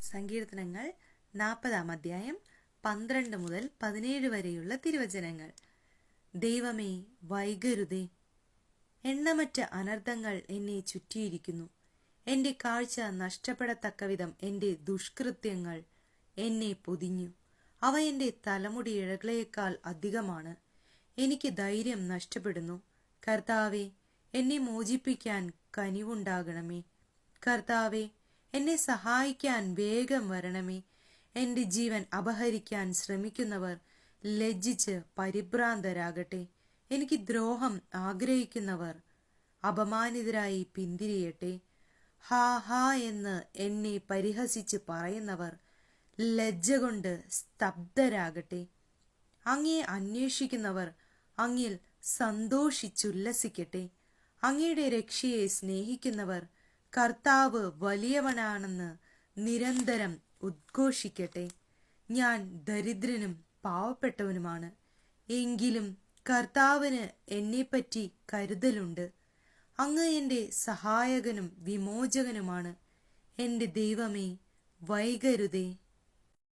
സങ്കീർത്തനങ്ങൾ 40 അധ്യായം 12 മുതൽ 17 വരെയുള്ള തിരുവചനങ്ങൾ. ദൈവമേ, വൈകരുതേ. എണ്ണമറ്റ അനർത്ഥങ്ങൾ എന്നെ ചുറ്റിയിരിക്കുന്നു. എൻ്റെ കാഴ്ച നഷ്ടപ്പെടത്തക്കവിധം എൻ്റെ ദുഷ്കൃത്യങ്ങൾ എന്നെ പൊതിഞ്ഞു. അവ എൻ്റെ തലമുടി ഇഴകളേക്കാൾ അധികമാണ്. എനിക്ക് ധൈര്യം നഷ്ടപ്പെടുന്നു. കർത്താവേ, എന്നെ മോചിപ്പിക്കാൻ കനിവുണ്ടാകണമേ. കർത്താവേ, എന്നെ സഹായിക്കാൻ വേഗം വരണമേ. എൻ്റെ ജീവൻ അപഹരിക്കാൻ ശ്രമിക്കുന്നവർ ലജ്ജിച്ച് പരിഭ്രാന്തരാകട്ടെ. എനിക്ക് ദ്രോഹം ആഗ്രഹിക്കുന്നവർ അപമാനിതരായി പിന്തിരിയട്ടെ. ഹാ ഹാ എന്ന് എന്നെ പരിഹസിച്ച് പറയുന്നവർ ലജ്ജ കൊണ്ട് സ്തബ്ധരാകട്ടെ. അങ്ങയെ അന്വേഷിക്കുന്നവർ അങ്ങിൽ സന്തോഷിച്ചുല്ലസിക്കട്ടെ. അങ്ങയുടെ രക്ഷയെ സ്നേഹിക്കുന്നവർ കർത്താവ് വലിയവനാണെന്ന് നിരന്തരം ഉദ്ഘോഷിക്കട്ടെ. ഞാൻ ദരിദ്രനും പാവപ്പെട്ടവനുമാണ്, എങ്കിലും കർത്താവിന് എന്നെപ്പറ്റി കരുതലുണ്ട്. അങ്ങ് എൻ്റെ സഹായകനും വിമോചകനുമാണ്. എൻ്റെ ദൈവമേ, വൈകരുതേ.